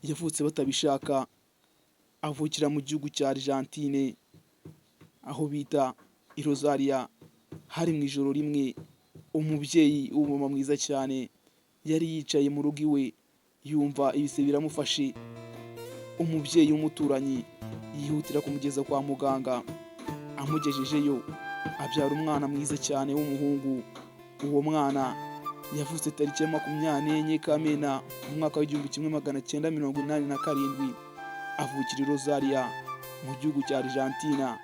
yavutse batabishaka, avukira mu gihugu cya Argentine aho bita i Rosaria. Hari mu ijoro rimwe umubyeyi w'umumama mwiza cyane yari yicaye mu rugo iwe yumva ibise biramufashe. Umubyeyi w'umuturanyi yihutira kumugeza kwa muganga, amugejejeyo abyara umwana mwiza cyane w'umuhungu. Uwo mwana yavutse tariki ya 24 Kamena mu mwaka w'1987, avukira i Rosaria mu gihugu cya Argentina.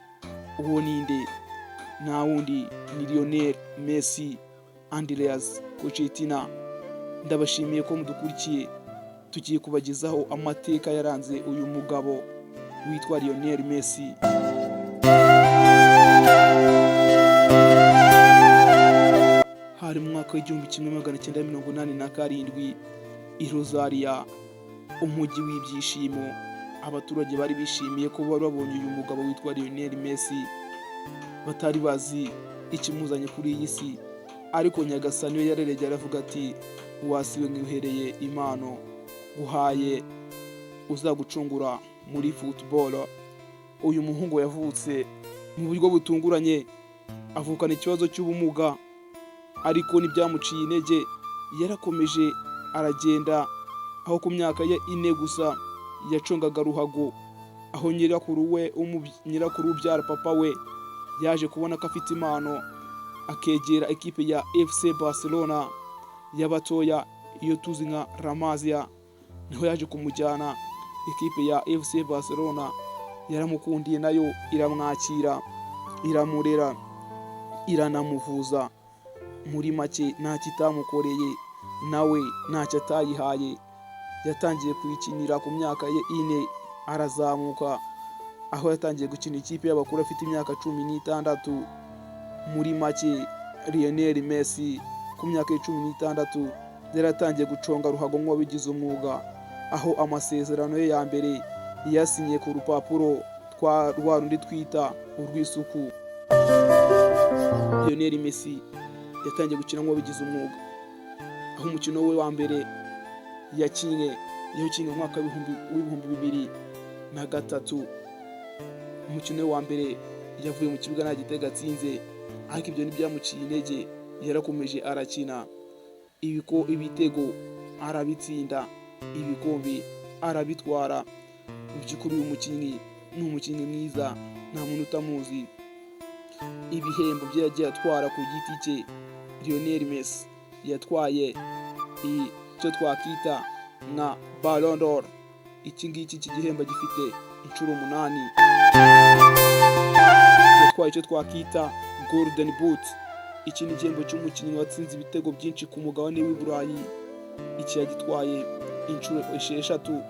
Uwo ninde? Nta wundi ni Lionel Messi Andreas Pochettino. Ndabashimiye ko mudukurikiye, tugiye kubagezaho amateka yaranze uyu mugabo witwa Lionel Messi. Hari mu mwaka w'1987 i Rosaria, umujyi w'ibyishimo. Abaturage bari bishimiye ko bari babonye uyu mugabo witwa Lionel Messi, batari bazi ikimuzanye kuri iyi si. Ariko Nyagasani we yareregeye aravuga ati, wasiwe nguhereye impano, guhaye uzagucungura muri football. Uyu muhungu yavutse mu buryo butunguranye, avukana ikibazo cy'ubumuga, ariko ntibyamuciye intege. Yarakomeje aragenda, aho ku myaka ye 4 gusa yacongaga ruhago. Aho nyirakuru ubyara papa we yaje kubona ko afite impano, akegera ekipe ya FC Barcelona y'abatoya, iyo tuzi nka La Masia. Niho yaje kumujyana. Ekipe ya FC Barcelona yaramukundiye, nayo iramwakira, iramurera, iranamuvuza. Muri make nta kitamukoreye, nawe ntacyo atayihaye. Yatangiye kuyikinira ku myaka ye 4, arazamuka aho yatangiye gukina ikipe y'abakuru afite imyaka 16. Muri make Lionel Messi ku myaka ye 16 yaratangiye guconga ruhago nk'uwabigize umwuga, aho amasezerano ye ya mbere yasinye ku rupapuro rwa rundi twita urw'isuku. Lionel Messi yatangiye gukina nk'uwabigize umwuga, aho umukino we wa mbere yakinnye mu mwaka w'2003. Umukino wa mbere yavuye mu kibuga nta gitego atsinze, ariko ibyo ntibyamuciye intege. Yarakomeje arakina, ibitego arabitsinda, ibikombe arabitwara. Mu by'ukuri uyu mukinnyi ni umukinnyi mwiza, nta muntu utamuzi. Ibihembo bye yagiye atwara ku giti cye. Lionel Messi yatwaye icyo twakita nka Ballon d'Or. Iki gihembo gifite inshuro 8. Yatwaye icyo twakita Golden Boot. Iki ni igihembo cy'umukinnyi watsinze ibitego byinshi ku mugabane w'i Burayi. Iki yagitwaye inshuro 6.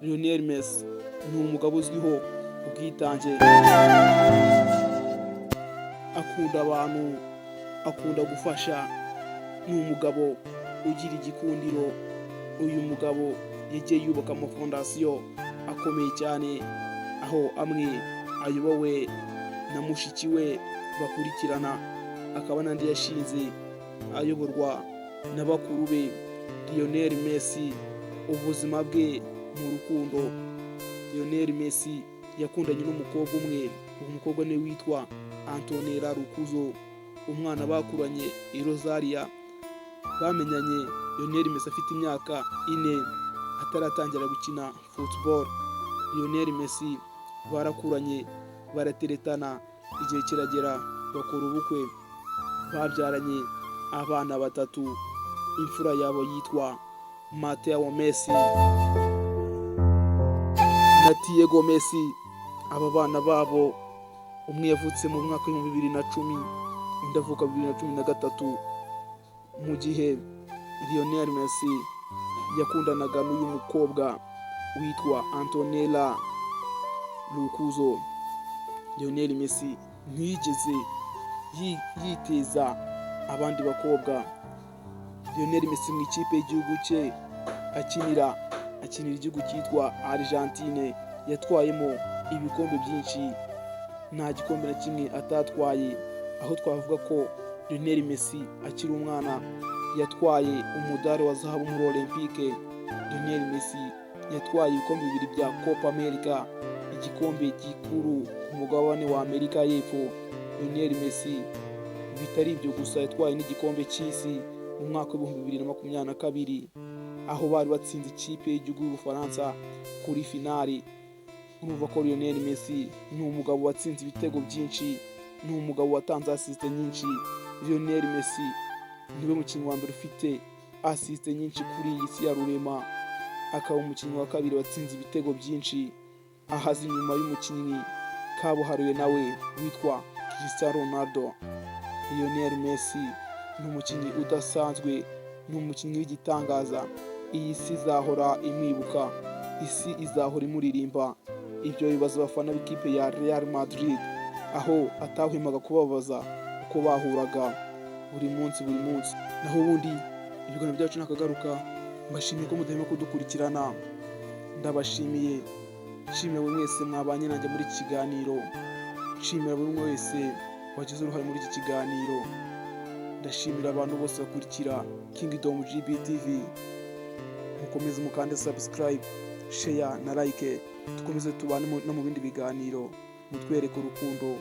Lionel Messi ni umugabo uzwiho ubwitange, akunda abantu, akunda gufasha. Ni umugabo ugira igikundiro. Uyu mugabo yagiye yubaka amafondasiyo akomeye cyane, aho amwe ayobowe na mushiki we bakurikirana, akaba n'andi yashinze ayoborwa na bakuru be. Lionel Messi ubuzima bwe mu rukundo. Lionel Messi yakundanye n'umukobwa umwe. Uwo mukobwa ni witwa Antonella Rukuzo. Umwana bakuranye i Rosaria, bamenyanye Lionel Messi afite imyaka 4 ataratangira gukina football. Lionel Messi barakuranye, barateretana, igihe kiragera bakora ubukwe. Babyaranye abana 3. Imfura yabo yitwa Matteo Messi na Diego Messi. Aba bana babo umwe yavutse mu mwaka wa 2010, undi avuka 2013. Mu gihe Lionel Messi yakundanaga n'uyu mukobwa witwa Antonella Rukuzo, Lionel Messi ntiyigeze yiteza abandi bakobwa. Lionel Messi mu ikipe y'igihugu cye akinira igihugu cyitwa Argentine yatwayemo ibikombe byinshi, nta gikombe na kimwe atatwaye. Aho twavuga ko Lionel Messi akiri umwana yatwaye umudari wa zahabu muri Olympique. Lionel Messi yatwaye ibikombe bibiri bya Copa America, igikombe gikuru ku mugabane wa Amerika y'Epfo. Lionel Messi bitari ibyo gusa, yatwaye n'igikombe cy'isi mu mwaka w'ibihumbi 2022 aho bari batsinze ikipe y'igihugu y'Ubufaransa kuri finali. Urumva ko Lionel Messi ni umugabo watsinze ibitego byinshi, ni umugabo watanze asiste nyinshi. Lionel Messi niwe mukinnyi wa mbere ufite asiste nyinshi kuri iyi si ya rurema, akaba umukinnyi wa kabiri watsinze ibitego byinshi, ahaza inyuma y'umukinnyi kabuhariwe nawe witwa Cristiano Ronaldo. Lionel Messi ni umukinnyi udasanzwe, ni umukinnyi w'igitangaza. Iyi si izahora imwibuka, isi izahora imuririmba. Ibyo bibaza abafana b'ikipe ya Real Madrid, aho atahwemaga kubabaza uko bahuraga buri munsi. Naho ubundi ibiganiro byacu nakagaruka, mbashimiye ko mudahema kudukurikirana. Ndabashimiye, nshimira buri mwese mwabanye nanjye muri iki kiganiro, nshimira buri umwe wese wagize uruhare muri iki kiganiro. Ndashimira abantu bose bakurikira Kingdom GBTV. Mukomeze mukande subscribe, share na like, dukomeze tubane no mu bindi biganiro, mutwereke urukundo.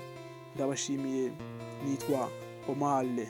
Ndabashimiye. Nitwa Omale.